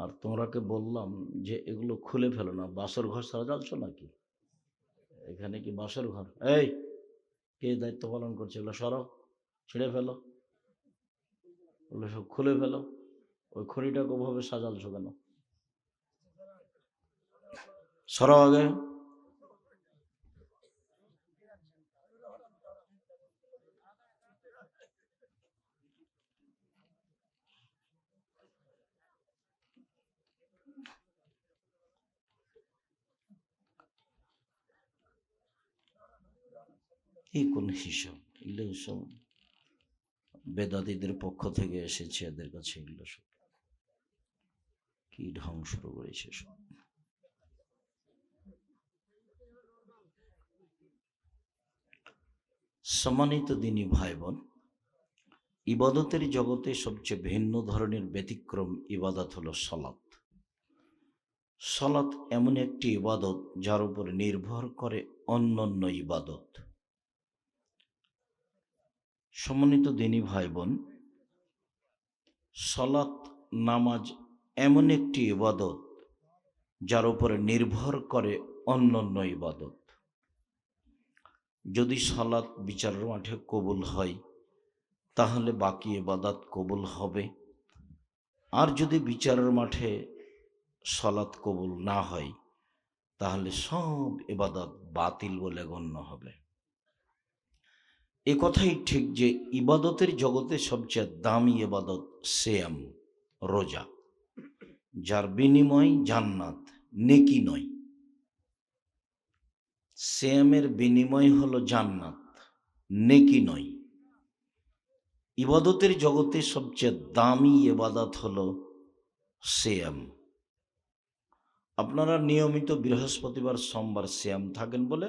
আর তোমরাকে বললাম যে এগুলো খুলে ফেলো না, বাসর ঘর সাজাচ্ছ নাকি? এখানে কি বাসর ঘর? এই, কে দায়িত্ব পালন করছে? এগুলো সরাও, ছিঁড়ে ফেলো, ওগুলো সব খুলে ফেলো। ওই খড়িটাকে ওভাবে সাজালছো কেন? সরাও আগে। কি কোন হিসাব? এগুলো সব বেদাতীদের পক্ষ থেকে এসেছে, এদের কাছে এগুলো সব কি ঢং শুরু করেছে সব। সম্মানিত দিনী ভাই বোন, ইবাদতের জগতে সবচেয়ে ভিন্ন ধরনের ব্যতিক্রম ইবাদত হলো সালাত। সালাত এমন একটি ইবাদত যার উপর নির্ভর করে অন্যান্য ইবাদত। সম্মানিত দিনী ভাই বোন, সালাত নামাজ এমন একটি ইবাদত যার উপরে নির্ভর করে অন্যান্য ইবাদত। যদি সালাত বিচারের মাঠে কবুল হয় তাহলে বাকি ইবাদত কবুল হবে, আর যদি বিচারের মাঠে সালাত কবুল না হয় তাহলে সব ইবাদত বাতিল বলে গণ্য হবে। এ কথাই ঠিক যে ইবাদতের জগতে সবচেয়ে দামি ইবাদত সিয়াম, রোজা, যার বিনিময় জান্নাত, নেকি নয়। সিয়ামের বিনিময় হলো জান্নাত, নেকি নয়। ইবাদতের জগতে সবচেয়ে দামি ইবাদত হলো সিয়াম। আপনারা নিয়মিত বৃহস্পতিবার সোমবার সিয়াম থাকেন বলে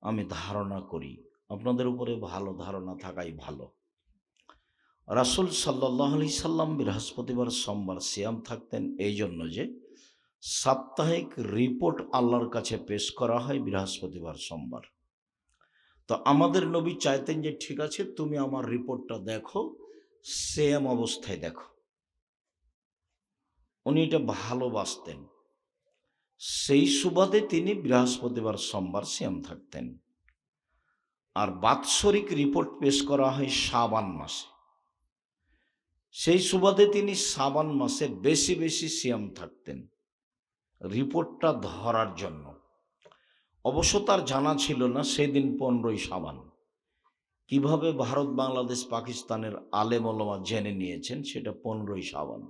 আমি ধারণা করি। আপনাদের উপরে ভালো ধারণা থাকাই ভালো। রাসূল সাল্লাল্লাহু আলাইহি সাল্লাম বৃহস্পতিবার সোমবার সিয়াম থাকতেন এই জন্য যে সাপ্তাহিক রিপোর্ট আল্লাহর কাছে পেশ করা হয় বৃহস্পতিবার সোমবার। তো আমাদের নবী চাইতেন যে ঠিক আছে, তুমি আমার রিপোর্টটা দেখো, সিয়াম অবস্থায় দেখো। উনি এটা ভালোবাসতেন, সেই সুবাদে তিনি বৃহস্পতিবার সোমবার সিয়াম থাকতেন। আর বাৎসরিক রিপোর্ট পেশ করা হয় শাবান মাসে, সেই সুবাদে তিনি শাবান মাসে বেশি বেশি সিয়াম থাকতেন রিপোর্টটা ধরার জন্য। অবশ্য তার জানা ছিল না সেদিন 15ই শাবান। কিভাবে ভারত, বাংলাদেশ, পাকিস্তানের আলেম ওলামা জেনে নিয়েছেন সেটা 15ই শাবান।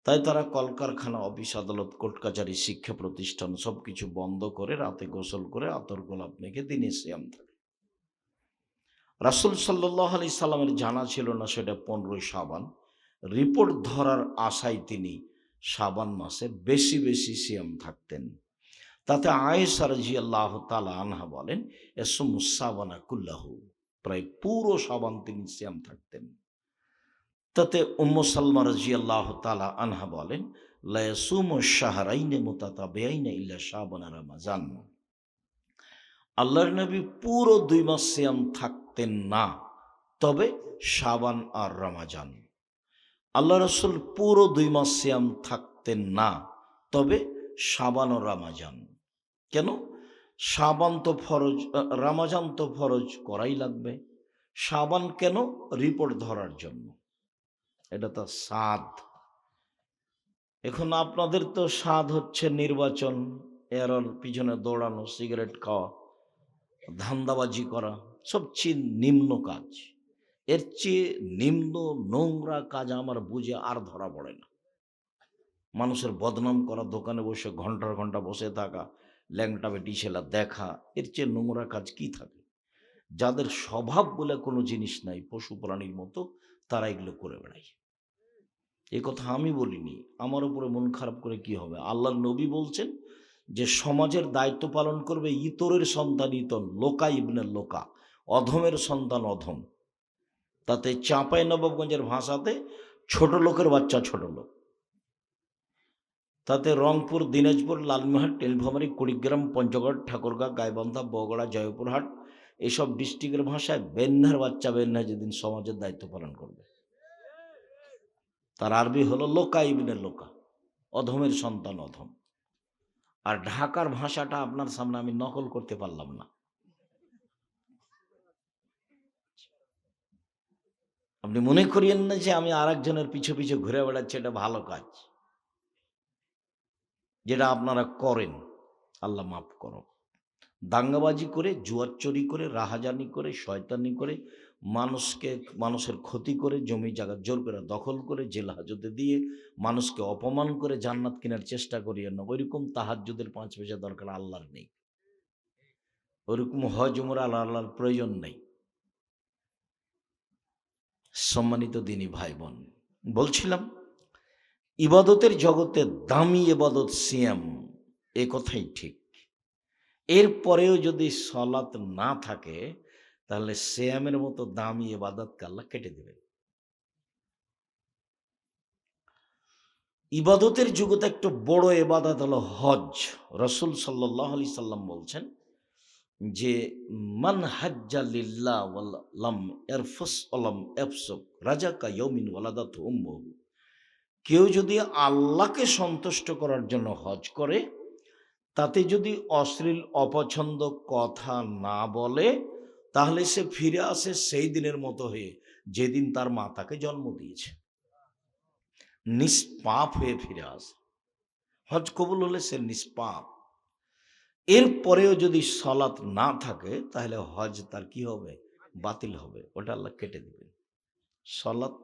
তাই তারা কলকারখানা, অফিস আদালত, কোর্ট কাচারি, শিক্ষা প্রতিষ্ঠান সবকিছু বন্ধ করে রাতে গোসল করে আতর গোলাপ মেখে দিনে সিয়াম থাকে। রাসূল সাল্লাল্লাহু আলাইহি সাল্লামের জানা ছিল না সেটা 15ই শাবান। রিপোর্ট ধরার আশায় তিনি শাবান মাসে বেশি বেশি সিয়াম থাকতেন। তাতে আয়েশা রাদিয়াল্লাহু তাআলা আনহা বলেন, ইয়াসুমুস শাবানা কুল্লাহু, প্রায় পুরো শাবান তিনি সিয়াম থাকতেন। তাতে উম্মু সালমা রাদিয়াল্লাহু তাআলা আনহা বলেন, লা ইয়াসুমুশ শাহরাইনি মুতাতাবিআইনি ইল্লা শাবান আর রমাজান। আল্লাহর নবী পুরো 2 মাস সিয়াম থাকতেন না, তবে শাবান আর রমাজান। আল্লাহ রাসূল পুরো 2 মাস সিয়াম থাকতেন না, তবে শাবান ও রমাজান। কেন? শাবান তো ফরজ, রমাজান তো ফরজ করাই লাগবে। শাবান কেন? রিপোর্ট ধরার জন্য। এটা তো সাদ। এখন আপনাদের তো স্বাদ হচ্ছে নির্বাচন, এর পিছনে দৌড়ানো, সিগারেট খাওয়া, ধান্দাবাজি করা, সবচেয়ে নিম্ন কাজ। এর চেয়ে নিম্ন নোংরা কাজ আমার বুঝে আর ধরা পড়ে না। মানুষের বদনাম করা, দোকানে বসে ঘন্টার ঘন্টা বসে থাকা, ল্যাংটা বেটি ছেলা দেখা, এর চেয়ে নোংরা কাজ কি থাকে? যাদের স্বভাব বলে কোনো জিনিস নাই, পশু প্রাণীর মতো, তারা এগুলো করে বেড়ায়। এ কথা আমি বলিনি, আমার উপরে মন খারাপ করে কি হবে? আল্লাহর নবী বলছেন যে সমাজের দায়িত্ব পালন করবে ইতরের সন্তান ইতন, লোকা ইবনে লোকা, অধমের সন্তান অধম। তাতে চাঁপাইনবাবগঞ্জের ভাষাতে ছোট লোকের বাচ্চা ছোট লোক। তাতে রংপুর, দিনাজপুর, লালমোহন, নীলফামারী, কুড়িগ্রাম, পঞ্চগড়, ঠাকুরগাঁ, গাইবান্ধা, বগুড়া, জয়পুরহাট, এইসব ডিস্ট্রিক্টের ভাষায় বেন্যার বাচ্চা বেন্যা যেদিন সমাজের দায়িত্ব পালন করবে। তার আরবি হলো লোকা ইবনে লোকা, অধমের সন্তান অধম। আর ঢাকার ভাষাটা আপনার সামনে আমি নকল করতে পারলাম না। আপনি মনে করিয়েন না যে আমি আরেকজনের পিছু পিছু ঘুরে বেড়াচ্ছি, এটা ভালো কাজ যেটা আপনারা করেন। আল্লাহ মাফ করো। দাঙ্গাবাজি করে, জুয়ার চুরি করে, রাহাজানি করে, শয়তানি করে, মানুষের ক্ষতি করে, জমি জায়গা জোর করে দখল করে, জেল হাজতে দিয়ে মানুষকে অপমান করে জান্নাত কেনার চেষ্টা করিয়েন না। ওইরকম তাহাজ্জুদের 5 পয়সা দরকার আল্লাহর নেই। ওইরকম হজ উমরা আল্লাহর প্রয়োজন নেই। সম্মানিত দিনী ভাই বোন, বলছিলাম ইবাদতের জগতে দামি ইবাদত সিয়াম, এ কথাই ঠিক। এরপরেও যদি সলাত না থাকে তাহলে সিয়ামের মতো দামি ইবাদতকে আল্লাহ কেটে দেবেন। ইবাদতের জগতে একটা বড় ইবাদত হলো হজ। রাসূল সাল্লাল্লাহু আলাইহি সাল্লাম বলছেন যে মান হাজ্জা লিল্লাহ ওয়া লাম ইয়ারফুস ওয়া লাম ইয়াফসুক রাজাকা ইয়াউমিন ওয়ালাদাতু উম্মুহু। কেউ যদি আল্লাহকে সন্তুষ্ট করার জন্য হজ করে, তাতে যদি অশ্লীল অপছন্দ কথা না বলে, তাহলে সে ফিরে আসে সেই দিনের মতো হয়ে যেদিন তার মা তাকে জন্ম দিয়েছে। নিষ্পাপ হয়ে ফিরে আসে। হজ কবুল হলে সে নিষ্পাপ। এরপরেও যদি সলাত না থাকে তাহলে হজ তার কি হবে? বাতিল হবে। ওটা আল্লাহ কেটে দেবেন। সলাত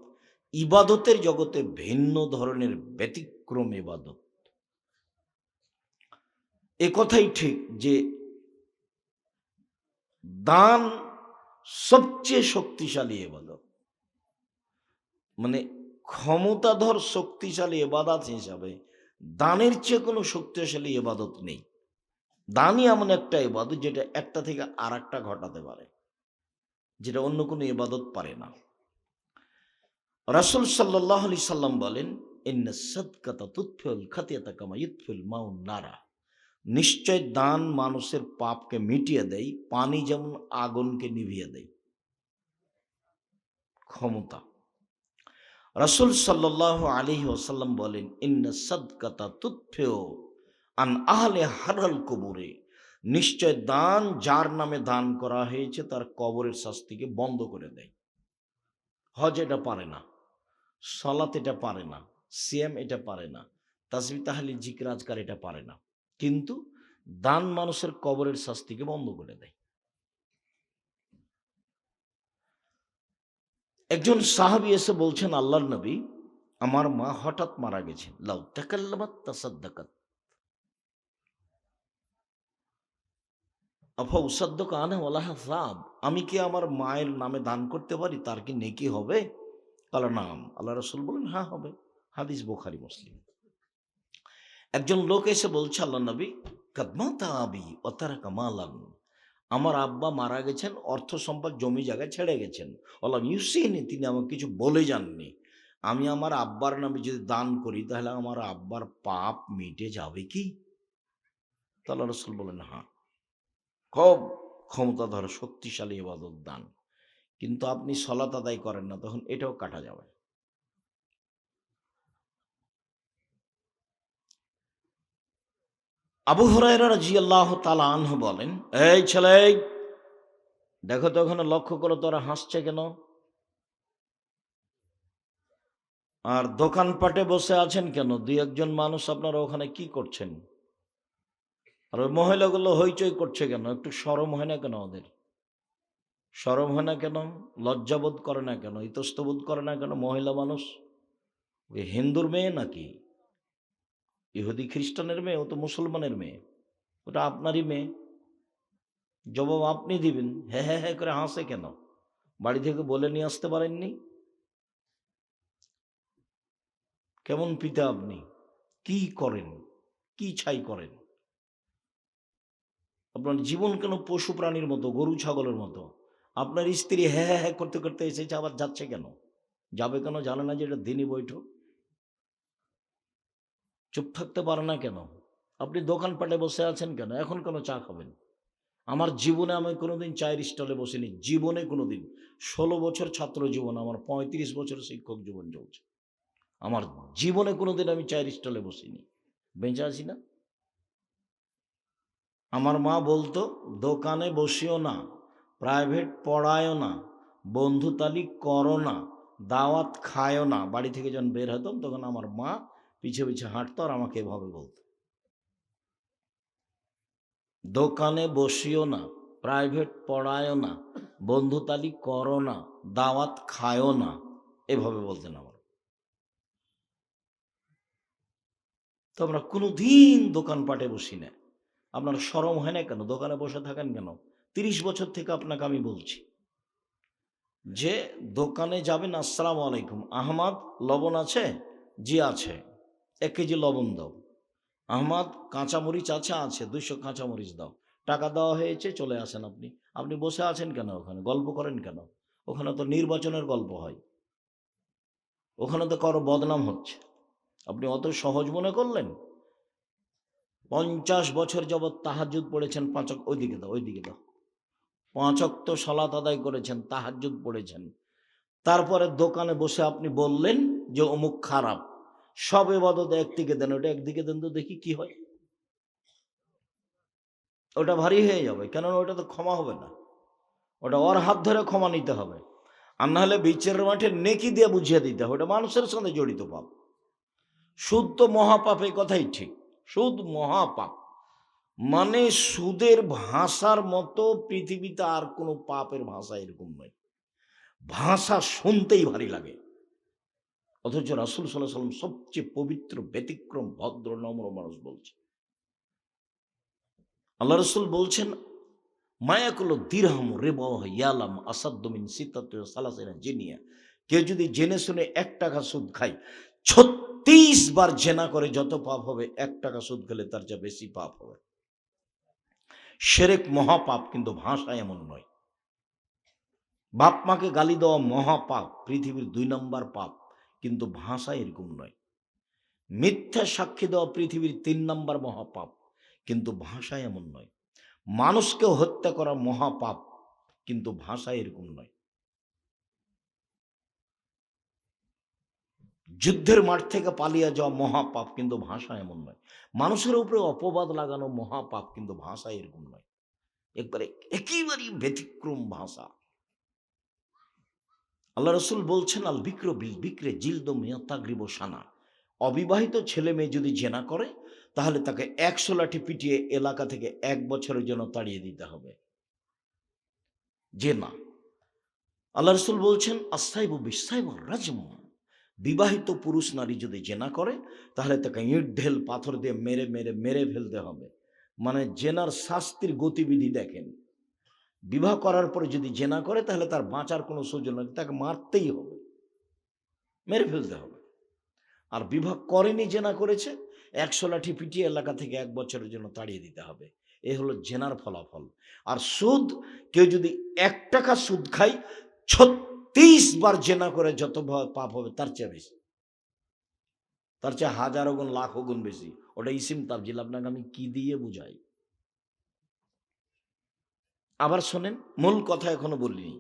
ইবাদতের জগতে ভিন্ন ধরনের ব্যতিক্রম ইবাদত। এ কথাই ঠিক যে দান সবচেয়ে শক্তিশালী ইবাদত। মানে ক্ষমতাধর শক্তিশালী ইবাদত হিসাবে দানের চেয়ে কোনো শক্তিশালী ইবাদত নেই। দানই এমন একটা ইবাদত যেটা একটা থেকে আর একটা ঘটাতে পারে, যেটা অন্য কোনো ইবাদত পারে না। রাসূল সাল্লাল্লাহু আলাইহি সাল্লাম বলেন, ইন্নাস সাদকাতা তুতফিউল খাতিয়াতা কামা ইউতফিউল মাউন নারা। নিশ্চয় দান মানুষের পাপকে মিটিয়ে দেয়, পানি যেমন আগুনকে নিভিয়ে দেয়। ক্ষমতা। রাসূল সাল্লাল্লাহু আলাইহি ওয়াসাল্লাম বলেন, ইন্নাস সাদকাতা তুতফিউ আন আহলে হারাল কুবুরে। নিশ্চয় দান যার নামে দান করা হয়েছে তার কবরের শাস্তিকে বন্ধ করে দেয়। হজ এটা পারে না, সালাত এটা পারে না, সিয়াম এটা পারে না, তাসবিহ তাহলিল জিকির আজকার এটা পারে না, কিন্তু দান মানুষের কবরের শাস্তিকে বন্ধ করে দেয়। একজন সাহাবী এসে বলছেন, আল্লাহর নবী, আমার মা হঠাৎ মারা গেছেন। লাউ তাকাল্লামাত তাসাদ্দাকাত আফা উসাদ্দাকু আনহা ওয়ালাহা সাব। আমি কি আমার মায়ের নামে দান করতে পারি? তার কি নেকি হবে? কালা নাম। আল্লাহ রাসূল বলেন, হ্যাঁ হবে। হাদিস বুখারী মুসলিম। একজন লোক এসে বলছে, আল্লাহ নবী, কাদ মাতা আবি ওয়া তারাকা মালান। আমার আব্বা মারা গেছেন, অর্থ সম্পদ জমি জায়গা ছেড়ে গেছেন। ওয়ালাম ইউসিনি, তিনি আমাকে কিছু বলে যাননি। আমি আমার আব্বার নামে যদি দান করি তাহলে আমার আব্বার পাপ মিটে যাবে কি? তো আল্লাহ রাসূল বলেন, হ্যাঁ। খুব ক্ষমতাধর শক্তিশালী ইবাদত দান। কিন্তু আপনি সালাত আদায় করেন না, তখন এটাও কাটা যাবে। আবু হুরায়রা রাদিয়াল্লাহু তাআলা আনহু বলেন, এই ছেলে, দেখো তো ওখানে লক্ষ্য করো তোরা হাসছে কেন? আর দোকানপাটে বসে আছেন কেন? দুই একজন মানুষ আপনারা ওখানে কি করছেন? আর ওই মহিলাগুলো হইচই করছে কেন? একটু শরম হয় না কেন ওদের? শরম হয় না কেন? লজ্জাবোধ করে না কেন? ইতস্তবোধ করে না কেন? মহিলা মানুষ ওই হিন্দুর মেয়ে নাকি ইহুদি খ্রিস্টানের মেয়ে? ও তো মুসলমানের মেয়ে, ওটা আপনারই মেয়ে। জবাব আপনি দিবেন। হ্যাঁ হ্যাঁ হ্যাঁ করে হাসে কেন? বাড়ি থেকে বলে নিয়ে আসতে পারেননি? কেমন পিতা আপনি? কি করেন? কি ছাই করেন? আপনার জীবন কেন পশু প্রাণীর মতো, গরু ছাগলের মতো? আপনার স্ত্রী হ্যাঁ হ্যাঁ হ্যাঁ করতে করতে এসেছে, আবার যাচ্ছে কেন? যাবে কেন? জানে না যে এটা দিনই বৈঠক? চুপ থাকতে পারে না কেন? আপনি দোকানপাটে বসে আছেন কেন? এখন কেন চা খাবেন? আমার জীবনে আমি কোনোদিন চায়ের স্টলে বসিনি, জীবনে কোনোদিন। 16 বছর ছাত্র জীবন আমার, 35 বছর শিক্ষক জীবন চলছে। আমার জীবনে কোনোদিন আমি চায়ের স্টলে বসিনি, বেঁচে আছি না। আমার মা বলতো, দোকানে বসিও না, প্রাইভেট পড়ায়ও না, বন্ধুতালি করো না, দাওয়াত খায়ও না। বাড়ি থেকে যখন বের হতাম তখন আমার মা পিছে পিছে হাঁটতো আর আমাকে এভাবে বলতো, দোকানে বসিও না, প্রাইভেট পড়ায়ও না, বন্ধুতালি করো না, দাওয়াত খায়ও না, এভাবে বলতেন আমার। তো আমরা কোনোদিন দোকানপাটে বসি না। আপনার শরম হয় না কেন? দোকানে বসে থাকেন কেন? 30 বছর থেকে আপনাকে আমি বলছি যে দোকানে যাবেন, আসসালামু আলাইকুম, আহমদ লবণ আছে? জি আছে, 1 কেজি লবণ দাও। আহমদ কাঁচামরিচ আছে? আছে, 200 কাঁচামরিচ দাও। টাকা দেওয়া হয়েছে, চলে আসেন। আপনি আপনি বসে আছেন কেন? ওখানে গল্প করেন কেন? ওখানে তো নির্বাচনের গল্প হয়, ওখানে তো কারো বদনাম হচ্ছে। আপনি অত সহজ মনে করলেন? 50 বছর যাবৎ তাহাজ্জুদ পড়েছেন, 5 ওয়াক্ত, ওইদিকে দাও, ওইদিকে দাও, 5 ওয়াক্ত সালাত আদায় করেছেন, তাহাজ্জুদ পড়েছেন, তারপরে দোকানে বসে আপনি বললেন যে অমুক খারাপ। সব ইবাদত একদিকে দেন, ওটা একদিকে দেন তো দেখি কি হয়। ওটা ভারী হয়ে যাবে, কেননা ওটা তো ক্ষমা হবে না, ওটা ওর হাত ধরে ক্ষমা নিতে হবে। আর না হলে বিচারের মাঠে নেকি দিয়ে বুঝিয়ে দিতে হবে, ওটা মানুষের সঙ্গে জড়িত পাপ। সুদ তো মহাপাপ, এই কথাই ঠিক। সুদ মহাপাপ, মানে সুদের ভাষার মতো পৃথিবীতে আর কোনো পাপের ভাষা এরকম নয়। ভাষা শুনতেই ভারী লাগে, অথচ রাসূল সাল্লাল্লাহু আলাইহি ওয়াসাল্লাম সবচেয়ে পবিত্র, ব্যতিক্রম, ভদ্র, নম্র মানুষ বলছে। আল্লাহ রাসূল বলছেন, মায়াকুল দিরহাম রিবা ইয়ালাম আসাদ্দু মিন সিত্তাতি সালাসিনা জিনিয়া। কেউ যদি জেনে শুনে 1 টাকা সুদ খায়, 36 বার জেনা করে যত পাপ হবে, 1 টাকা সুদ খেলে তার চেয়ে বেশি পাপ হবে। শিরক মহাপাপ, কিন্তু ভাষা এমন নয়। বাপ মাকে গালি দেওয়া মহাপাপ, পৃথিবীর 2 নম্বর পাপ, কিন্তু ভাষা এরকম নয়। মিথ্যা সাক্ষী দেওয়া পৃথিবীর 3 নম্বর মহাপাপ, কিন্তু ভাষা এমন নয়। মানুষকে হত্যা করা মহাপাপ, কিন্তু ভাষা এরকম নয়। যুদ্ধের মাঠ থেকে পালিয়ে যাওয়া মহাপাপ, কিন্তু ভাষা এমন নয়। মানুষের উপরে অপবাদ লাগানো মহাপাপ, কিন্তু ভাষা এরকম নয়। একেবারেই ব্যতিক্রম ভাষা। আল্লাহ রসুল বলছেন, আল বিক্র বিল বিক্রে জিলদো মিয়াতাগরিব সানা। অবিবাহিত ছেলে মেয়ে যদি জেনা করে, তাহলে তাকে 100 লাঠি পিটিয়ে এলাকা থেকে 1 বছরের জন্য তাড়িয়ে দিতে হবে। জেনা। আল্লাহ রসুল বলছেন, আসাইবু বিসাইবু রাজম। বিবাহিত পুরুষ নারী যদি জেনা করে, তাহলে তাকে ইট ঢেল পাথর দিয়ে মেরে মেরে মেরে ফেলতে হবে। মানে জেনার শাস্তির গতিবিধি দেখেন। বিবাহ করার পরে যদি জেনা করে, তাহলে তার বাঁচার কোনো সুযোগ নেই, তাকে মারতেই হবে, মেরে ফেলতে হবে। আর বিবাহ করেনি, জেনা করেছে, 100 লাঠি পিটিয়ে এলাকা থেকে 1 বছরের জন্য তাড়িয়ে দিতে হবে। এ হলো জেনার ফলাফল। আর সুদ, কেউ যদি 1 টাকা সুদ খায়, 36 বার জেনা করে যত পাপ হবে, তার চেয়ে বেশি, তার চেয়ে হাজারো গুণ, লাখো গুণ বেশি। ওটা ইসিম তাবজিল, আপনাকে আমি কি দিয়ে বুঝাই। আবার শোনেন, মূল কথা এখনো বলিনি।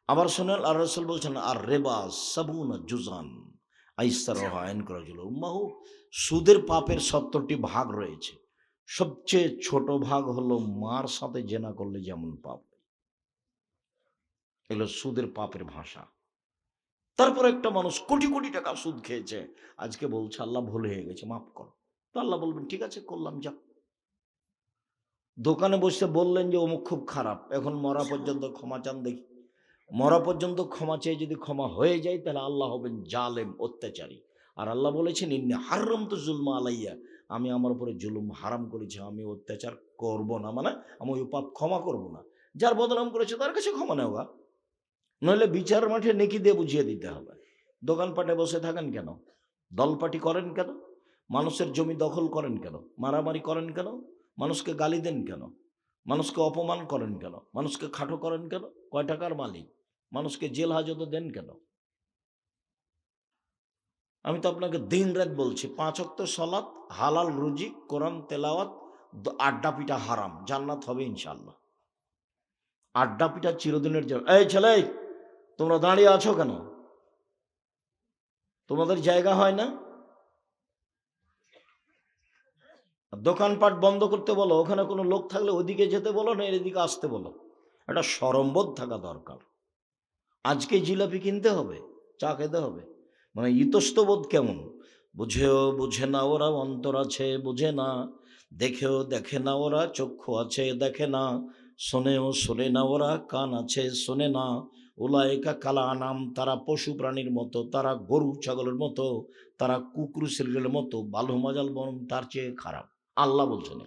আবার শোনেন, আর রাসূল বলছেন, আর রেবা সাবুনা জুজান আইসারহু আইনকুরাজুল উম্মাহু। সুদের পাপের 70টি ভাগ রয়েছে। সবচেয়ে ছোট ভাগ হলো মার সাথে জেনা করলে যেমন পাপ। এগুলো সুদের পাপের ভাষা। তারপর একটা মানুষ কোটি কোটি টাকা সুদ খেয়েছে, আজকে বলছে আল্লাহ ভুল হয়ে গেছে, মাফ করো। তো আল্লাহ বলবেন, ঠিক আছে, করলাম, যা। দোকানে বসে বললেন যে অমুক খুব খারাপ, এখন মরা পর্যন্ত ক্ষমা চান দেখি। মরা পর্যন্ত ক্ষমা চেয়ে যদি ক্ষমা হয়ে যায়, তাহলে আল্লাহ হবেন জালেম, অত্যাচারী। আর আল্লাহ বলেছেন, ইন্নী হারামতু যুলমা আলাইয়া, আমি আমার উপরে জুলুম হারাম করেছি, আমি অত্যাচার করব না, মানে আমি ওই পাপ ক্ষমা করব না। যার বদনাম করেছে তার কাছে ক্ষমা নেওয়া, নইলে বিচার মাঠে নেকি দিয়ে বুঝিয়ে দিতে হবে। দোকানপাটে বসে থাকেন কেন? দলপাটি করেন কেন? মানুষের জমি দখল করেন কেন? মারামারি করেন কেন? মানুষকে গালি দেন কেন? মানুষকে অপমান করেন কেন? মানুষকে খাটো করেন কেন? কয় টাকার মালিক? মানুষকে জেল হাজতে দেন কেন? আমি তো আপনাকে দিন রাত বলছি, 5 ওয়াক্ত সালাত, হালাল রুজি, কোরআন তেলাওয়াত, আড্ডা পিটা হারাম, জান্নাত হবে ইনশাআল্লাহ। আড্ডা পিটা চিরদিনের জন্য। এই ছেলে, তোমরা দাঁড়িয়ে আছো কেন? তোমাদের জায়গা হয় না? দোকানপাট বন্ধ করতে বলো, ওখানে কোনো লোক থাকলে ওদিকে যেতে বলো, না এদিকে আসতে বলো। একটা শরমবোধ থাকা দরকার। আজকে জিলাপি কিনতে হবে, চা খেতে হবে, মানে ইতস্তবোধ কেমন? বুঝেও বুঝে না ওরা, অন্তর আছে বুঝে না, দেখেও দেখে না ওরা, চক্ষু আছে দেখে না, শোনেও শোনে না ওরা, কান আছে শোনে না। উলায়েকা কালা আনাম, তারা পশু প্রাণীর মতো, তারা গরু ছাগলের মতো, তারা কুকুর শ্রীলের মতো, বালু মাজাল বরং তার চেয়ে খারাপ। আল্লাহ বলছেন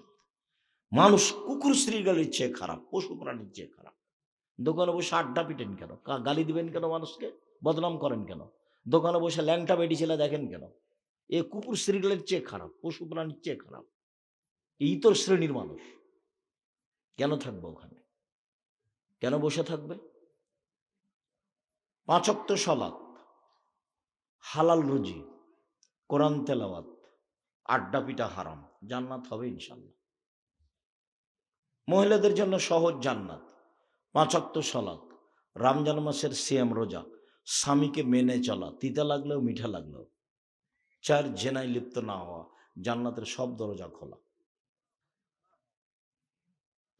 মানুষ কুকুর শ্রীগালের চেয়ে খারাপ, পশু প্রাণীর চেয়ে খারাপ। দোকানে বসে আড্ডা পিটেন কেন? গালি দিবেন কেন? মানুষকে বদনাম করেন কেন? দোকানে বসে ল্যাংটা বেটি ছেলে দেখেন কেন? এ কুকুর শ্রীগালের চেয়ে খারাপ, পশু প্রাণীর চেয়ে খারাপ। এই তো শ্রেণীর মানুষ। কেন থাকবে ওখানে? কেন বসে থাকবে? 5 ওয়াক্ত সালাত, হালাল রুজি, কোরআন তেলাওয়াত, আড্ডা পিটা হারাম, জান্নাত হবে ইনশাল্লাহ। মহিলাদের জন্য সহজ জান্নাত, 5 ওয়াক্ত সালাত, রমজান মাসের সিয়াম রোজা, স্বামীকে মেনে চলা, তিতা লাগলেও মিঠা লাগলেও, 4 জেনায় লিপ্ত না হওয়া, জান্নাতের সব দরজা খোলা।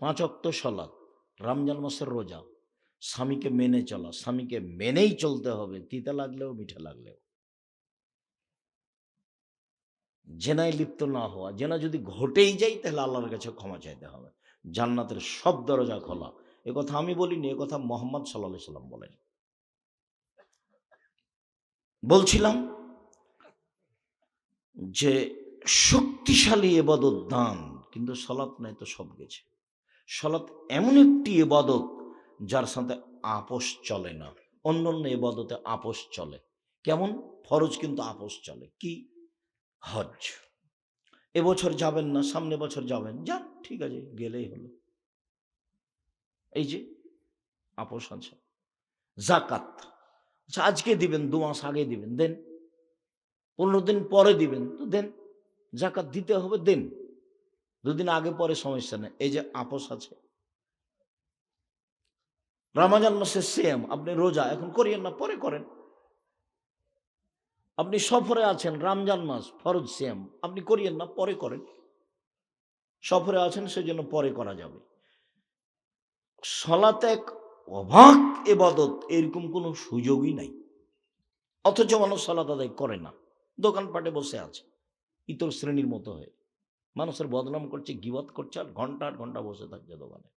5 ওয়াক্ত সালাত, রমজান মাসের রোজা, স্বামীকে মেনে চলা, স্বামীকে মেনেই চলতে হবে, তিতা লাগলেও মিঠা লাগলেও। জেনায় লিপ্ত না হওয়া, জেনা যদি ঘটেই যায় তাহলে আল্লাহর কাছে ক্ষমা চাইতে হবে, জান্নাতের সব দরজা খোলা। এ কথা আমি বলিনি, এ কথা মোহাম্মদ সাল্লাল্লাহু আলাইহি সাল্লাম বলেন। বলছিলাম যে শক্তিশালী ইবাদত দান, কিন্তু সালাত নাই তো সব গেছে। সালাত এমন একটি ইবাদত যার সাথে আপোষ চলে না। অন্য অন্য ইবাদতে আপোষ চলে। কেমন? ফরজ কিন্তু আপোষ চলে। কি? হজ। এবছর যাবেন না, সামনে বছর যাবেন, যান, ঠিক আছে, গেলেই হলো। এই যে আপোষ আছে। জাকাত, আচ্ছা আজকে দিবেন, 2 মাস আগে দিবেন, দেন। 15 দিন পরে দিবেন, তো দেন। জাকাত দিতে হবে, দেন। 2 দিন আগে পরে সমস্যা নেই। এই যে আপোষ আছে। রমজান মাসের সিয়াম, আপনি রোজা এখন করিয়েন না, পরে করেন। আপনি সফরে আছেন, রমজান মাস ফরজ সিয়াম, আপনি করিয়েন না, পরে করেন। সফরে আছেন সেজন্য পরে করা যাবে। সালাত এক অবাক ইবাদত, এরকম কোনো সুযোগই নাই। অথচ মানুষ সালাত আদায় করে না, দোকানপাটে বসে আছে ইতর শ্রেণীর মতো হয়ে, মানুষের বদনাম করছে, গীবত করছে, আর ঘন্টা বসে থাকছে দোকানে।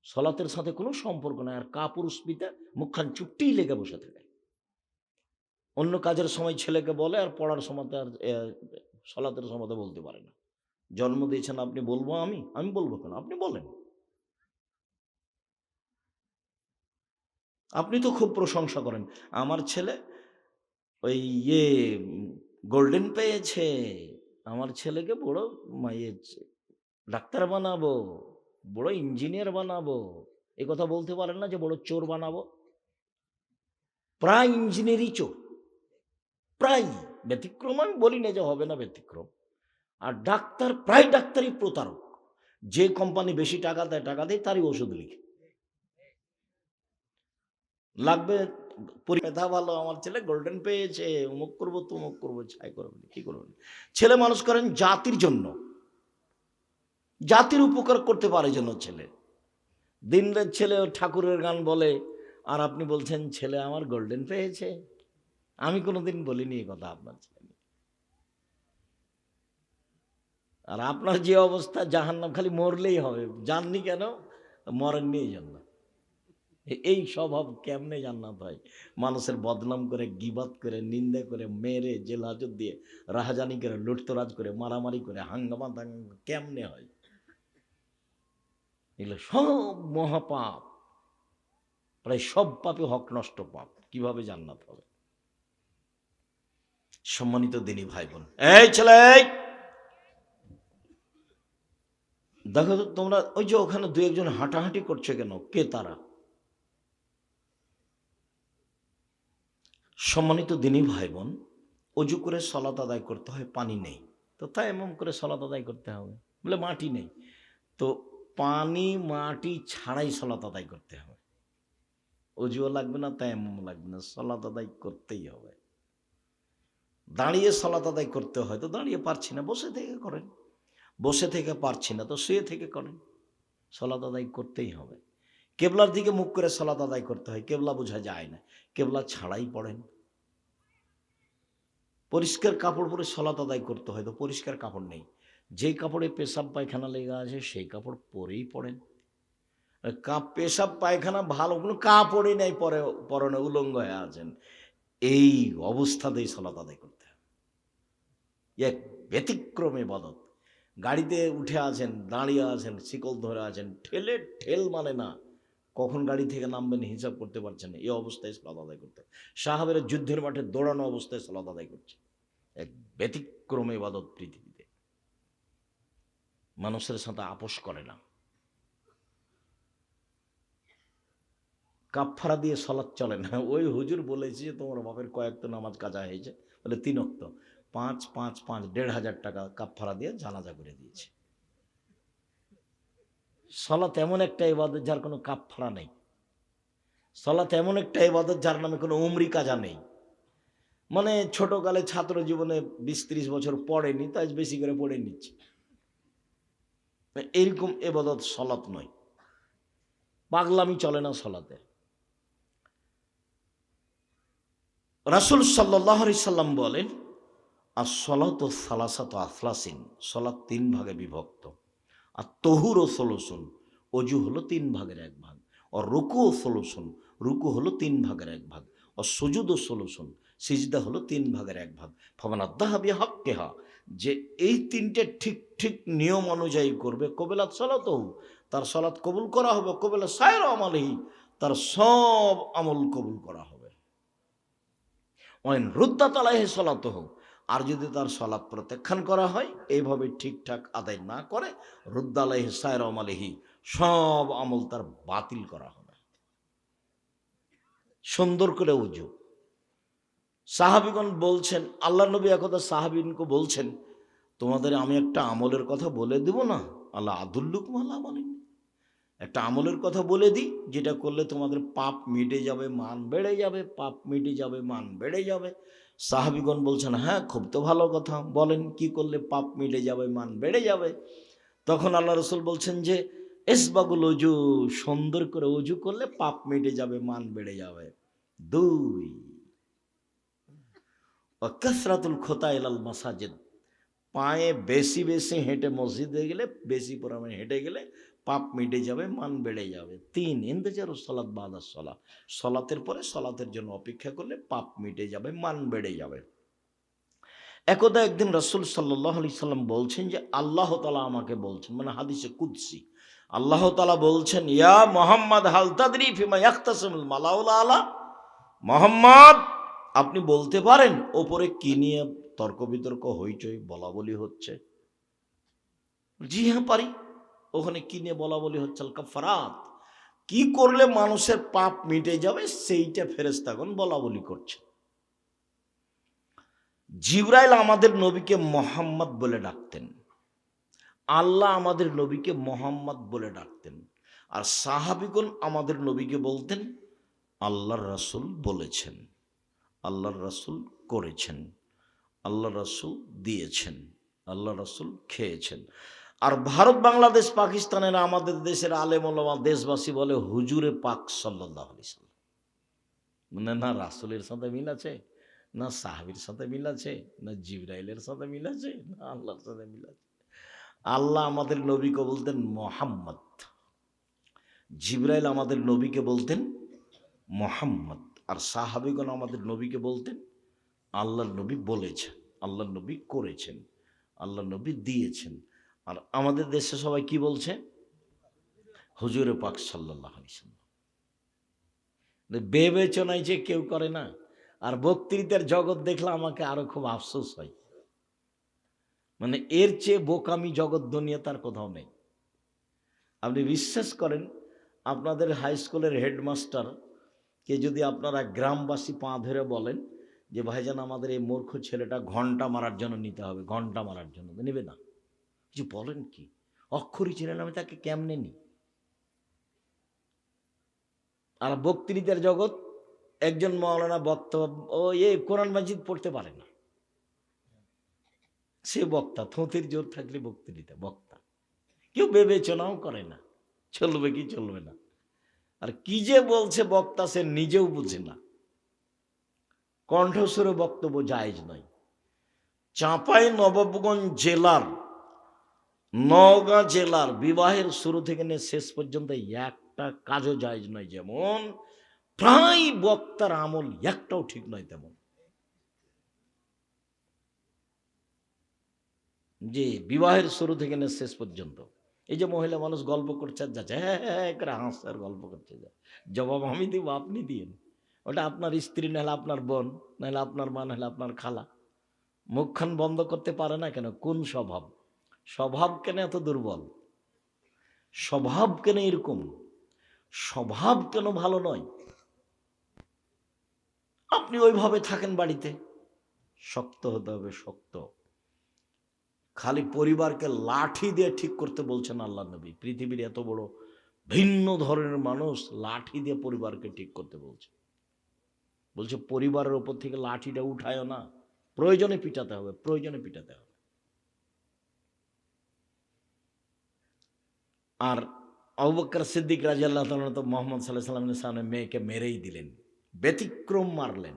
সালাতের সাথে কোনো সম্পর্ক নাই। আর কাপুরুষ পিতা মুখখান চুপটিই লেগে বসে থাকে। অন্য কাজের সময় ছেলেকে বলে, আর পড়ার সময় আর সালাতের সময় বলতে পারে না। জন্ম দিয়েছেন আপনি, বলবো আমি? আমি বলবো কেন? আপনি বলেন। আপনি তো খুব প্রশংসা করেন, আমার ছেলে ওই গোল্ডেন পেয়েছে, আমার ছেলেকে বড় ডাক্তার বানাবো, বড় ইঞ্জিনিয়ার বানাবো। এ কথা বলতে পারেন না যে বড় চোর বানাবো? প্রায় ইঞ্জিনিয়ারই চোর, প্রায়। ব্যতিক্রম আমি বলি না যে হবে না ব্যতিক্রম। আর ডাক্তার, প্রায় ডাক্তারই প্রতারক। যে কোম্পানি বেশি টাকা দেয় তারই ওষুধ লিখে। লাগবে মেধা ভালো, আমার ছেলে গোল্ডেন পেয়েছে, অমুক করবো তমুক করবো, ছাই করবেন, কি করবেন। ছেলে মানুষ করেন জাতির জন্য, জাতির উপকার করতে পারে জন্য ছেলে। দিন রাত ছেলে ঠাকুরের গান বলে, আর আপনি বলছেন ছেলে আমার গোল্ডেন পেয়েছে। আমি কোনোদিন বলিনি এই কথা আপনার ছেলে। আর আপনার যে অবস্থা, জাহান্নাম, খালি মরলেই হবে। জাননি কেন? মরেননি এই জন্য। এই স্বভাব কেমনে জান্নাত হয়? মানুষের বদনাম করে, গীবত করে, নিন্দা করে, মেরে জেল হাজত দিয়ে, রাহাজানি করে, লুটতরাজ করে, মারামারি করে, হাঙ্গামা দাঙ্গা কেমনে হয়? এগুলো সব মহাপাপ। প্রায় সব পাপে হক নষ্ট পাপ। কিভাবে জান্নাত হবে? সম্মানিত দিনী ভাই বোন, এই ছেলে, দেখো তো তোমরা ওই যে ওখানে 2-1 জন হাঁটাহাঁটি করছে কেন? কে তারা? সম্মানিত দিনী ভাই বোন, অজু করে সালাত আদায় করতে হয়, পানি নেই, তো তাই এমন করে সালাত আদায় করতে হবে। বলে মাটি নেই, তো পানি মাটি ছাড়াই সালাত আদায় করতে হবে। অজুও লাগবে না, তাই এমন লাগবে না, সালাত আদায় করতেই হবে। দাঁড়িয়ে সালাত আদায় করতে হয় তো দাঁড়িয়ে পারছি না, বসে থেকে করেন। বসে থেকে পারছি না তো শুয়ে থেকে করেন। সালাত আদায় করতেই হবে। কেবলার দিকে মুখ করে সালাত আদায় করতে হয়, কেবলা বোঝা যায় না, কেবলা ছাড়াই পড়েন। পরিষ্কার কাপড় পরে সালাত আদায় করতে হয় তো পরিষ্কার কাপড় নেই, যেই কাপড়ে পেশাব পায়খানা লেগে আছে সেই কাপড় পরেই পড়েন। পেশাব পায়খানা ভালো কোনো কাপড়ই নেই, পরে পরনে উলঙ্গ হয়ে আছেন, এই অবস্থাতেই সালাত আদায় করতে হবে। এক ব্যতিক্রমে ইবাদত। গাড়িতে উঠে আছেন, দাঁড়িয়ে আছেন, শিকল ধরে আছেন, ঠেল মানে না, কখন গাড়ি থেকে নামবেন হিসাব করতে পারছেন না, এই অবস্থায় সালাত আদায় করতে হবে। সাহাবেরা যুদ্ধের মাঠে দৌড়ানো অবস্থায় সালাত আদায় করছে। এক ব্যতিক্রমে ইবাদত পৃথিবীতে, মানুষের সাথে আপোষ করে না। কাফারা দিয়ে সালাত চলে না। ওই হুজুর বলেছে যে তোমার বাপের কয়েক তো নামাজ কাজা হয়েছে, বলে 3 ওয়াক্ত, 5 5 5 1,500 টাকা কাফারা দিয়ে জানাজা করে দিয়েছে। সালাত এমন একটা ইবাদত যার কোনো কাফারা নেই। সালাত এমন একটা ইবাদত যার নামে কোনো উমরি কাজা নেই। মানে ছোটকালে ছাত্র জীবনে 20-30 বছর পড়েনি, তাই বেশি করে পড়ে নিচ্ছে, এরকম ইবাদত সালাত নয়। পাগলামি চলে না সালাতে। রাসূল সাল্লাল্লাহু আলাইহি সাল্লাম বলেন, as-salatu salasatu aflasin, সালাত 3 ভাগে বিভক্ত। আর তহুর ও সলুসুন, অজু হলো 3 ভাগের 1 ভাগ। আর রুকু ও সলুসুন, রুকু হলো 3 ভাগের 1 ভাগ। আর সুজুদ ও সলুসুন, সিজদা হলো 3 ভাগের 1 ভাগ। ফামান আদ্দাহা বিহাক্কিহা, যে এই 3টে ঠিক ঠিক নিয়ম অনুযায়ী করবে, কবিলাত সালাতুহু, তার সালাত কবুল করা হবে। কবিলা সায়র আমালিহি, তার সব আমল কবুল করা হবে। ওয়াইন রুদ্দাত আলাইহি সালাতুহু, আর যদি তার সালাত প্রত্যাখ্যান করা হয়, এইভাবে ঠিকঠাক আদায় না করে, রুদ্দ আলাইহি সায়র আমালিহি, সব আমল তার বাতিল করা হবে। সুন্দর করে উজু। সাহাবীগণ বলছেন, আল্লাহ নবী একদা সাহাবীনকে বলছেন, তোমাদের আমি একটা আমলের কথা বলে দেব না? আল্লাহ আদুল্লুকুম আলা আমালিন, একটা আমলের কথা বলে দিই, যেটা করলে তোমাদের পাপ মিটে যাবে, মান বেড়ে যাবে, পাপ মিটে যাবে, মান বেড়ে যাবে। সাহাবীগণ বলছেন, হ্যাঁ খুব তো ভালো কথা, বলেন কি করলে পাপ মিটে যাবে, মান বেড়ে যাবে। তখন আল্লাহ রসুল বলছেন যে ইসবাগুল অজু, সুন্দর করে অজু করলে পাপ মিটে যাবে, মান বেড়ে যাবে। 2, কাসরাতুল খোতা ইলাল মাসাজিদ, পায়ে বেশি বেশি হেঁটে মসজিদে গেলে, বেশি পরিমাণে হেঁটে গেলে পাপ মিটে যাবে, মান বেড়ে যাবে। 3, ইন্তেজারুস সালাত বাদাস সালাত, সালাতের পরে সালাতের জন্য অপেক্ষা করলে পাপ মিটে যাবে, মান বেড়ে যাবে। একদা একদিন রাসূল সাল্লাল্লাহু আলাইহি সাল্লাম বলছেন যে আল্লাহ তাআলা আমাকে বলছেন, মানে হাদিসে কুদসি, আল্লাহ তাআলা বলছেন, ইয়া মুহাম্মদ হাল তাদরি ফিমা ইয়াখতাসিমুল মালাউল আলা, মুহাম্মদ আপনি বলতে পারেন ওপরে কি নিয়ে তর্ক বিতর্ক হইচই বলা বলি হচ্ছে? জি হ্যাঁ পারি। ওখানে কি নিয়ে বলা বলি হচ্ছে? আল কাফারাত, কি করলে মানুষের পাপ মিটে যাবে সেইটা ফেরেশতাগণ বলা বলি করছে। জিবরাইল আমাদের নবীকে মোহাম্মদ বলে ডাকতেন, আল্লাহ আমাদের নবীকে মোহাম্মদ বলে ডাকতেন, আর সাহাবীগণ আমাদের নবীকে বলতেন আল্লাহর রাসূল বলেছেন, আল্লাহর রাসূল করেছেন, আল্লাহর রাসূল দিয়েছেন, আল্লাহর রাসূল খেয়েছেন। আর ভারত, বাংলাদেশ, পাকিস্তানের আমাদের দেশের আলেম ওলামা দেশবাসী বলে হুজুরে পাক সাল্লাল্লাহু আলাইহি সাল্লাম। মানে না রাসূলের সাথে মিল আছে, না সাহাবীর সাথে মিল আছে, না জিবরাইলের সাথে মিল আছে, না আল্লাহর সাথে মিল আছে। আল্লাহ আমাদের নবীকে বলতেন মোহাম্মদ, জিবরাইল আমাদের নবীকে বলতেন মোহাম্মদ, আর সাহাবীগণ আমাদের নবীকে বলতেন আল্লাহর নবী বলেছেন, আল্লাহর নবী করেছেন, আল্লাহর নবী দিয়েছেন। আর আমাদের দেশে সবাই কি বলছে? হুজুরে পাক সাল্লাল্লাহু আলাইহি সাল্লাম। বিবেচনায় যে কেউ করে না। আর বক্তৃতার জগৎ দেখলে আমাকে আরো খুব আফসোস হয়, মানে এর চেয়ে বোকামি জগৎ দুনিয়া তার কোথাও নেই। আপনি বিশ্বাস করেন, আপনাদের হাই স্কুলের হেডমাস্টার কে যদি আপনারা গ্রামবাসী পা ধরে বলেন যে ভাইজান আমাদের এই মূর্খ ছেলেটা ঘন্টা মারার জন্য নিতে হবে, ঘন্টা মারার জন্য, নেবে না। যে বলেন কি, অক্ষরই ছিলেন, আমি তাকে কেমনে নি? আর বক্তৃতার জগৎ, একজন মাওলানা বক্তব্য, ও কোরআন মাজিদ পড়তে পারে না, সে বক্তা, থোঁতির জোর থাকলে বক্তৃতা বক্তা, কেউ বিবেচনাও করে না চলবে কি চলবে না। আর কি যে বলছে বক্তা সে নিজেও বুঝে না, কণ্ঠস্বরে বক্তব্য জায়েজ নয়। চাঁপাই নবাবগঞ্জ জেলার, নওগাঁ জেলার বিবাহের শুরু থেকে নিয়ে শেষ পর্যন্ত একটা কাজও জায়েজ নয়, যেমন প্রায় বক্তার আমল একটাও ঠিক নয় তেমন। যে বিবাহের শুরু থেকে নিয়ে শেষ পর্যন্ত এই যে মহিলা মানুষ গল্প করছে আর যাচ্ছে, হ্যাঁ হ্যাঁ করে হাসছে আর গল্প করছে, জবাব আমি দিব আপনি দিন। ওটা আপনার স্ত্রী, নাহলে আপনার বোন, নাহলে আপনার মা, নাহলে আপনার খালা। মুখখান বন্ধ করতে পারে না কেন? কোন স্বভাব? স্বভাব কেন এত দুর্বল? স্বভাব কেন এরকম? স্বভাব কেন ভালো নয়? আপনি ওইভাবে থাকেন বাড়িতে, শক্ত হতে হবে, শক্ত। খালি পরিবারকে লাঠি দিয়ে ঠিক করতে বলছেন আল্লাহ নবী। পৃথিবীর এত বড় ভিন্ন ধরনের মানুষ লাঠি দিয়ে পরিবারকে ঠিক করতে বলছে। বলছে পরিবারের উপর থেকে লাঠিটা উঠায় না, প্রয়োজনে পিটাতে হবে, প্রয়োজনে পিটাতে হবে। আর আবু বকর সিদ্দিক রাদিয়াল্লাহু তাআলা তো মুহাম্মদ সাল্লাল্লাহু আলাইহি ওয়াসাল্লামের সামনে মেয়েকে মেরেই দিলেন, ব্যতিক্রম মারলেন।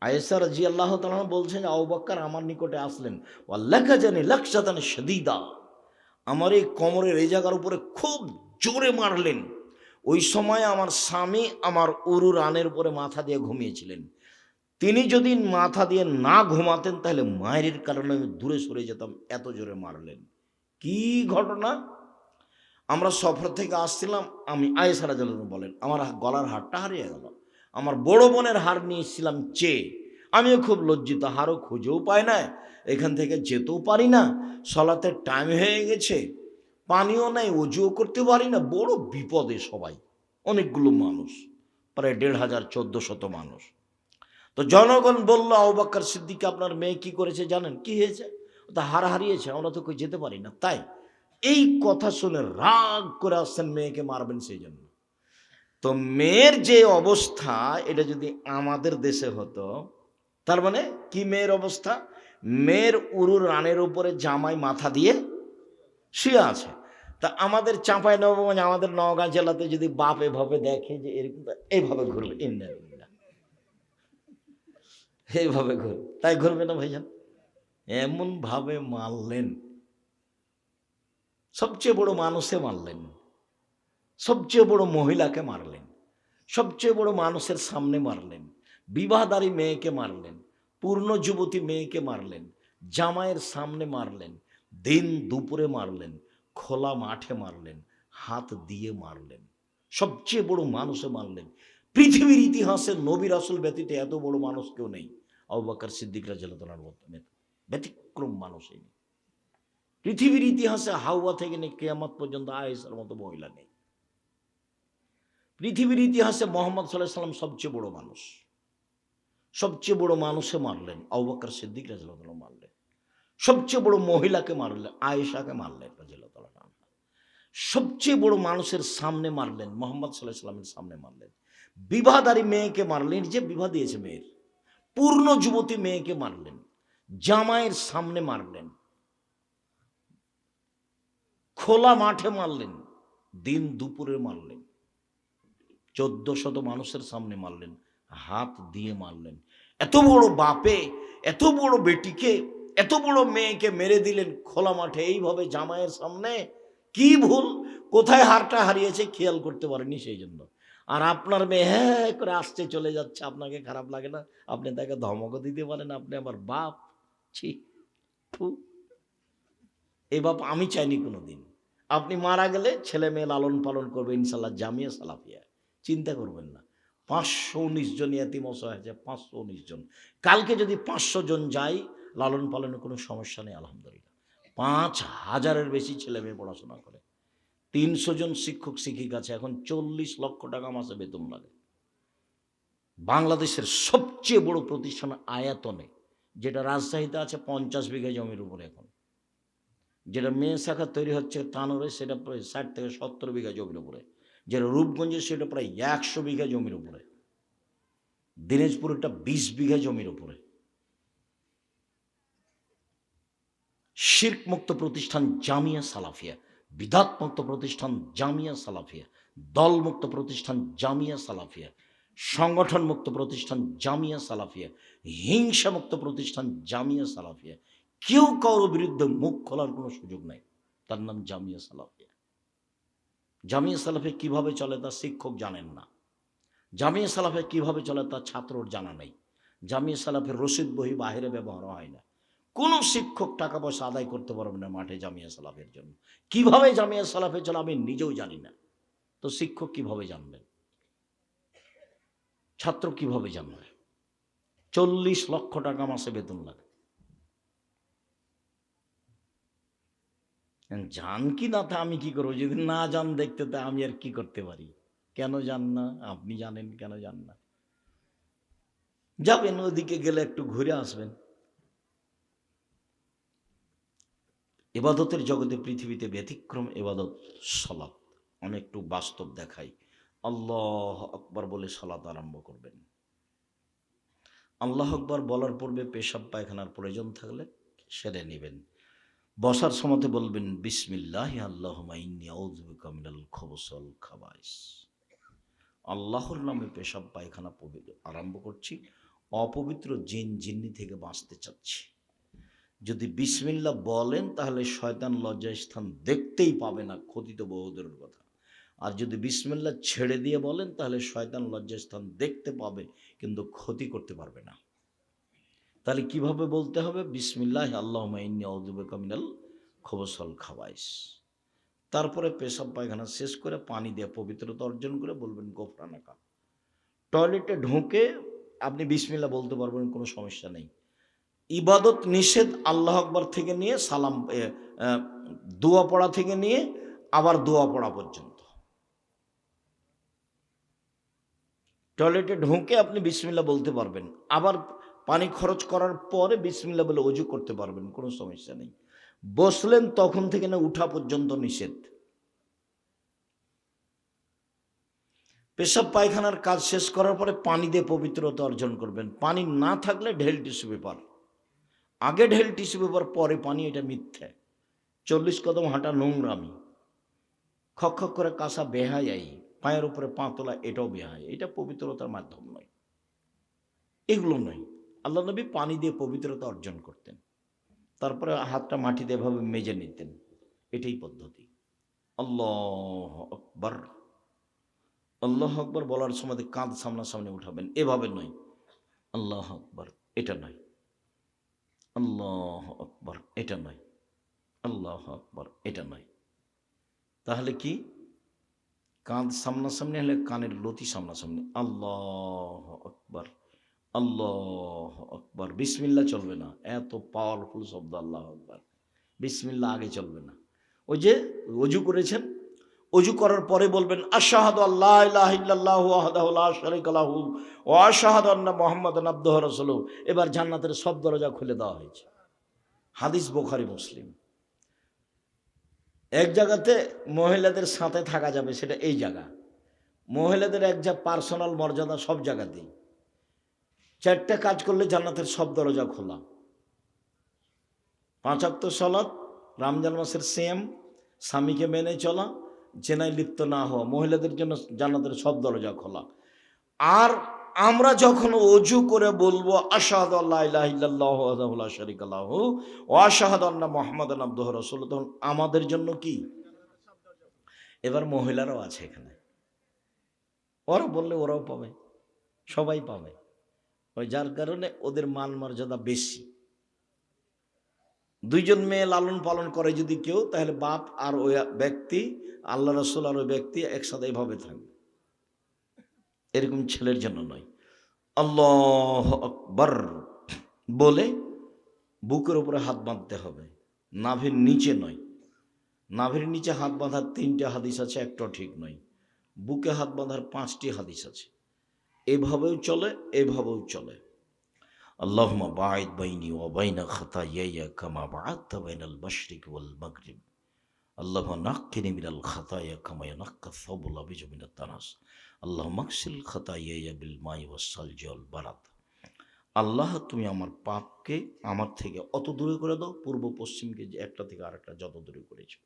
আয়েশা রাদিয়াল্লাহু তাআলা বলছেন আবু বকর আমার নিকটে আসলেন, ওয়াল্লাকা জানি লাকসাতান শাদীদা, আমার এই কোমরের এই জায়গার উপরে খুব জোরে মারলেন। ওই সময় আমার স্বামী আমার উরু রানের উপরে মাথা দিয়ে ঘুমিয়েছিলেন। তিনি যদি মাথা দিয়ে না ঘুমাতেন তাহলে মায়ের কারণে আমি দূরে সরে যেতাম, এত জোরে মারলেন। কি ঘটনা? আমরা সফর থেকে আসছিলাম, আমি আয়েশা রাদিয়াল্লাহু আনহা বলেন আমার গলার হারটা হারিয়ে গেল। আমার বড় বোনের হার নিয়ে এসেছিলাম চেয়ে, আমিও খুব লজ্জিত, হারও খুঁজেও পাই না, এখান থেকে যেতেও পারি না, সলাতের টাইম হয়ে গেছে, পানিও নাই, অজুও করতে পারি না, বড় বিপদে সবাই, অনেকগুলো মানুষ, প্রায় ১৫০০-১৪০০ মানুষ। তো জনগণ বলল আবু বকর সিদ্দিক আপনার মেয়ে কি করেছে জানেন? কি হয়েছে? তা হার হারিয়েছে, আমরা তো কই যেতে পারি না। তাই এই কথা শুনে রাগ করে আসছেন, মেয়েকে মারবেন সেই জন্য। তো মেয়ের যে অবস্থা, এটা যদি আমাদের দেশে হতো, তার মানে কি মেয়ের অবস্থা? মেয়ের উরুর রানের উপরে জামাই মাথা দিয়ে শুয়ে আছে। তা আমাদের চাঁপাই নবাবগঞ্জ, আমাদের নওগাঁ জেলাতে যদি বাপ এভাবে দেখে যে এরকম, এইভাবে ঘুরবে, এইভাবে ঘুরবে, তাই ঘুরবে না ভাইজান? এমন ভাবে মারলেন, সবচেয়ে বড় মানুষে মারলেন, সবচেয়ে বড় মহিলাকে মারলেন, সবচেয়ে বড় মানুষের সামনে মারলেন, বিবাহদারী মেয়েকে মারলেন, পূর্ণ যুবতী মেয়েকে মারলেন, জামাইয়ের সামনে মারলেন, দিন দুপুরে মারলেন, খোলা মাঠে মারলেন, হাত দিয়ে মারলেন, সবচেয়ে বড় মানুষে মারলেন। পৃথিবীর ইতিহাসে নবী রাসূল ব্যতীত এত বড় মানুষ কেউ নেই। আবু বকর সিদ্দিক রাদিয়াল্লাহু তাআলার ব্যতিক্রম মানুষ এই। পৃথিবীর ইতিহাসে হাওয়া থেকে নিয়ে কিয়ামত পর্যন্ত আয়েশার মতো মহিলা নেই। পৃথিবীর ইতিহাসে মুহাম্মদ সাল্লাল্লাহু আলাইহি ওয়াসাল্লাম সবচেয়ে বড় মানুষ, সবচেয়ে বড় মানুষে মারলেন, আবু বকর সিদ্দিক রাদিয়াল্লাহু তাআলা মারলেন। সবচেয়ে বড় মহিলাকে মারলেন, আয়েশাকে মারলেন রাদিয়াল্লাহু তাআলা। সবচেয়ে বড় মানুষের সামনে মারলেন, মুহাম্মদ সাল্লাল্লাহু আলাইহি ওয়াসাল্লামের সামনে মারলেন। বিবাহদারী মেয়েকে মারলেন, যে বিবাহ দিয়েছে মেয়ের, পূর্ণ যুবতী মেয়েকে মারলেন, জামাইয়ের সামনে মারলেন, খোলা মাঠে মারলেন, দিন দুপুরে মারলেন, ১৪০০ মানুষের সামনে মারলেন, হাত দিয়ে মারলেন। এত বড় বাপে এত বড় বেটিকে, এত বড় মেয়েকে মেরে দিলেন খোলা মাঠে এইভাবে জামাইয়ের সামনে। কি ভুল, কোথায় হারটা হারিয়েছে খেয়াল করতে পারেনি সেই জন্য। আর আপনার মেয়ে হ্যাঁ করে আসতে চলে যাচ্ছে, আপনাকে খারাপ লাগে না? আপনি তাকে ধমকও দিতে পারেন, আপনি আমার বাপ। ছি, এই বাপ আমি চাইনি কোনোদিন। আপনি মারা গেলে ছেলে মেয়ে লালন পালন করবে ইনশাল্লাহ, জামিয়া সালাফিয়া, চিন্তা করবেন না। ৫১৯ জন ইয়াতিম অসহায় আছে, ৫১৯ জন। কালকে যদি ৫০০ জন যাই, লালন পালনের কোনো সমস্যা নেই আলহামদুলিল্লাহ। ৫,০০০-এর বেশি ছেলে মেয়ে পড়াশোনা করে, ৩০০ জন শিক্ষক শিক্ষিকা আছে, এখন ৪০ লক্ষ টাকা মাসে বেতন লাগে। বাংলাদেশের সবচেয়ে বড় প্রতিষ্ঠান আয়াতনে, যেটা রাজশাহীতে আছে ৫০ বিঘা জমির উপরে, এখন যেটা মেয়ে শাখা তৈরি হচ্ছে তানোরে, সেটা প্রায় ৬০ থেকে ৭০ বিঘা জমির উপরে, যেটা রূপগঞ্জে সেটা প্রায় ১০০ বিঘা জমির উপরে, দিনাজপুরটা ২০ বিঘা জমির উপরে। শিরক মুক্ত প্রতিষ্ঠান জামিয়া সালাফিয়া, বিদাত মুক্ত প্রতিষ্ঠান জামিয়া সালাফিয়া, দল মুক্ত প্রতিষ্ঠান জামিয়া সালাফিয়া, সংগঠন মুক্ত প্রতিষ্ঠান জামিয়া সালাফিয়া, হিংসা মুক্ত প্রতিষ্ঠান জামিয়া সালাফিয়া। কেউ কারোর বিরুদ্ধে মুখ খোলার কোনো সুযোগ নাই, তার নাম জামিয়া সালাফিয়া। জামিয়া সালাফিয়া কিভাবে চলে তা শিক্ষক জানেন না, জামিয়া সালাফিয়া কিভাবে চলে তা ছাত্রর জানা নেই। জামিয়া সালাফের রসিদ বহি বাহিরে ব্যবহার হয় না। কোনো শিক্ষক টাকা পয়সা আদায় করতে পারবে না মাঠে জামিয়া সালাফের জন্য। কিভাবে জামিয়া সালাফে চলে আমি নিজেও জানি না, তো শিক্ষক কিভাবে জানবেন, ছাত্র কিভাবে জানবে? 40 লক্ষ টাকা মাসে বেতন লাগে। জান কি না তা আমি কি করবো? যদি না জান দেখতে তা আমি আর কি করতে পারি? কেন জান না? আপনি জানেন কেন জান না? যাবেন, ওদিকে গেলে একটু ঘুরে আসবেন। ইবাদতের জগতে পৃথিবীতে ব্যতিক্রম ইবাদত সালাত। আমি একটু বাস্তব দেখাই। আল্লাহ আকবার বলে সালাত আরম্ভ করবেন। আল্লাহ আকবার বলার পূর্বে পেশাব পায়খানার প্রয়োজন থাকলে সেরে নেবেন। বসার সময়তে বলবেন বিসমিল্লাহ আল্লাহুম্মা ইন্নী আউযু বিকা মিনাল খুবুসি ওয়াল খাবাইস। আল্লাহর নামে পেশাব পায়খানা আরম্ভ করছি, অপবিত্র জিন জিন্নি থেকে বাঁচতে চাচ্ছি। যদি বিসমিল্লাহ বলেন তাহলে শয়তান লজ্জাস্থান দেখতেই পাবে না, ক্ষতি তো বহুদূরের কথা। আর যদি বিসমিল্লাহ ছেড়ে দিয়ে বলেন তাহলে শয়তান লজ্জাস্থান দেখতে পাবে কিন্তু ক্ষতি করতে পারবে না। তাহলে কিভাবে বলতে হবে? বিসমিল্লাহ আল্লাহুম্মা ইন্নী আউযু বিকা মিনাল খুবুসি ওয়াল খাবাইস। তারপরে পেশাব পায়খানা শেষ করে পানি দিয়ে পবিত্রতা অর্জন করে বলবেন গোফরানাকা। টয়লেটে ঢুকে আপনি বিসমিল্লাহ বলতে পারবেন, কোনো সমস্যা নেই। ইবাদত নিষেধ আল্লাহ আকবার থেকে নিয়ে সালাম দোয়া পড়া থেকে নিয়ে আবার দোয়া পড়া পর্যন্ত। টয়লেটে ঢুকে আপনি বিসমিল্লাহ বলতে পারবেন, আবার পানি খরচ করার পরে বিসমিল্লাহ বলে ওযু করতে পারবেন, কোনো সমস্যা নেই। বসলেন তখন থেকে না উঠা পর্যন্ত নিষেধ। পেশাব পায়খানার কাজ শেষ করার পরে পানি দিয়ে পবিত্রতা অর্জন করবেন। পানি না থাকলে ঢেল টিস্যু পেপার, আগে ঢেল টিস্যু পেপার পরে পানি, এটা মিথ্যে। 40 কদম হাঁটা নোংরামি, খক খক করে কাঁসা বেহায়াই, পায়ের উপরে পা তোলা এটাও বেহায়, এটা পবিত্রতার মাধ্যম নয়, এগুলো নয়। আল্লাহ নবী পানি দিয়ে পবিত্রতা অর্জন করতেন, তারপরে হাতটা মাটিতে এভাবে মেজে নিতেন, এটাই পদ্ধতি। আল্লাহ আকবার, আল্লাহ আকবার বলার সময় কাঁধ সামনাসামনি উঠাবেন, এভাবে নয়। আল্লাহ আকবার, এটা নয়। আল্লাহ আকবার, এটা নয়। আল্লাহ আকবার, এটা নয়। তাহলে কি? কাঁধ সামনাসামনি হলে কানের লতি সামনাসামনি। আল্লাহ আকবার, আল্লাহ আকবার। বিসমিল্লাহ চলবে না, এত পাওয়ারফুল শব্দ আল্লাহ আকবার। বিসমিল্লাহ আগে চলবে না। ওই যে ওযু করেছেন, ওযু করার পরে বলবেন আশহাদু আল্লা ইলাহা ইল্লাল্লাহু ওয়াহদাহু লা শারীকা লাহু ওয়া আশহাদু আন্না মুহাম্মাদান আবদুহু ওয়া রাসূলুহু। এবার জান্নাতের সব দরজা খুলে দেওয়া হয়েছে। হাদিস বুখারী মুসলিম। এক জায়গাতে মহিলাদের সাথে থাকা যাবে, সেটা এই জায়গা। মহিলাদের এক যা পার্সোনাল মর্যাদা সব জায়গাতেই। 4টা কাজ করলে জান্নাতের সব দরজা খোলা। 5 ওয়াক্ত সালাত, রমজান মাসের সিয়াম, স্বামীকে মেনে চলা, জেনায় লিপ্ত না হওয়া, মহিলাদের জন্য জান্নাতের সব দরজা খোলা। আর আমরা যখন ওযু করে বলবো আশহাদু আল্লা ইলাহা ইল্লাল্লাহু ওয়াহদাহু লা শারীকা লাহু ওয়া আশহাদু আন্না মুহাম্মাদান আবদুহু ওয়া রাসূলুহু, তখন আমাদের জন্য কি? এবার মহিলারাও আছে এখানে, ওরা বললে ওরাও পাবে, সবাই পাবে। ওই যার কারণে ওদের মান মর্যাদা বেশি। 2 জন মেয়ে লালন পালন করে যদি কেউ, তাহলে বাপ আর ওই ব্যক্তি, আল্লাহ রাসূল আর ওই ব্যক্তি একসাথে এভাবে থাকবে, এরকম ছেলের জন্য নয়। আল্লাহু আকবার বলে বুকের উপরে হাত বাঁধতে হবে, নাভির নিচে নয়। নাভির নিচে হাত বাঁধার 3টে হাদিস আছে, একটাও ঠিক নয়। বুকে হাত বাঁধার 5টি হাদিস আছে। এভাবেও চলে, এভাবেও চলে। আল্লাহুম্মা বাঈদ বাইনি ওয়া বাইনা খাতায়ায়া কামা বা'আদতা বাইনাল মাশরিকি ওয়াল মাগরিব। আল্লাহুম্মা নাক্কিনি মিনাল খাতায়া কামা ইয়ানাক্কা আস-সাওবুল আবিয়্যু মিনাত দানাস। আল্লাহুম্মা আগসিল খাতায়ায়া বিল মাই ওয়াস সালজি ওয়াল বারাদ। আল্লাহ তুমি আমার পাপকে আমার থেকে অত দূরে করে দাও, পূর্ব পশ্চিমকে যে একটা থেকে আরেকটা যত দূরে করেছো।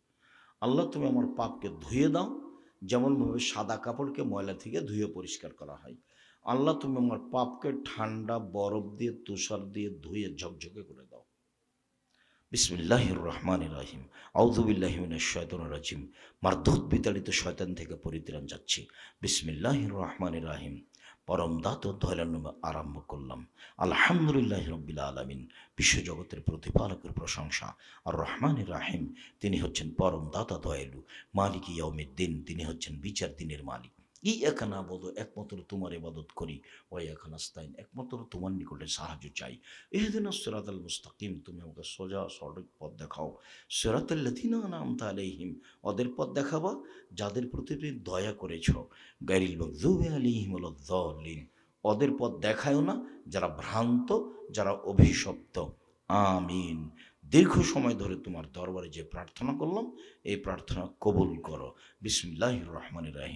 আল্লাহ তুমি আমার পাপকে ধুয়ে দাও, যেমনভাবে সাদা কাপড়কে ময়লা থেকে ধুয়ে পরিষ্কার করা হয়। আল্লাহ তুমি আমার পাপকে ঠান্ডা বরফ দিয়ে তুষার দিয়ে ধুয়ে ঝকঝকে করে দাও। বিসমিল্লাহির রহমানির রহিম। আউযুবিল্লাহি মিনাশ শাইতানির রাজিম। মারদুদ বিতাড়িত শয়তান থেকে পরিত্রাণ যাচ্ছি। বিসমিল্লাহির রহমানির রহিম। পরম দাত দয়ালুর নামে আরম্ভ করলাম। আলহামদুলিল্লাহি রাব্বিল আলামিন। বিশ্বজগতের প্রতিপালকের প্রশংসা। আর রহমানির রাহিম, তিনি হচ্ছেন পরম দাতা দয়ালু। মালিক ইয়াউমিদ্দিন, তিনি হচ্ছেন বিচার দিনের মালিক। ই একানা বলো, একমাত্র তোমার ইবাদত করি। ওয়াই একান আস্তাইন, একমাত্র তোমার নিকটে সাহায্য চাই। ইহদিনাস সিরাতাল মুস্তাকিম, তুমি আমাকে সোজা সঠিক পথ দেখাও। সিরাতাল লাযিনা আনআমতা আলাইহিম, ওদের পথ দেখাবা যাদের প্রতি তুমি দয়া করেছ। গায়রিল মাগযুবি আলাইহিম ওয়ালাদ-দাল্লিন, ওদের পথ দেখায়ও না যারা ভ্রান্ত, যারা অভিশপ্ত। আমিন। দীর্ঘ সময় ধরে তোমার দরবারে যে প্রার্থনা করলাম, এই প্রার্থনা কবুল করো। বিসমিল্লাহির রহমানির রহিম।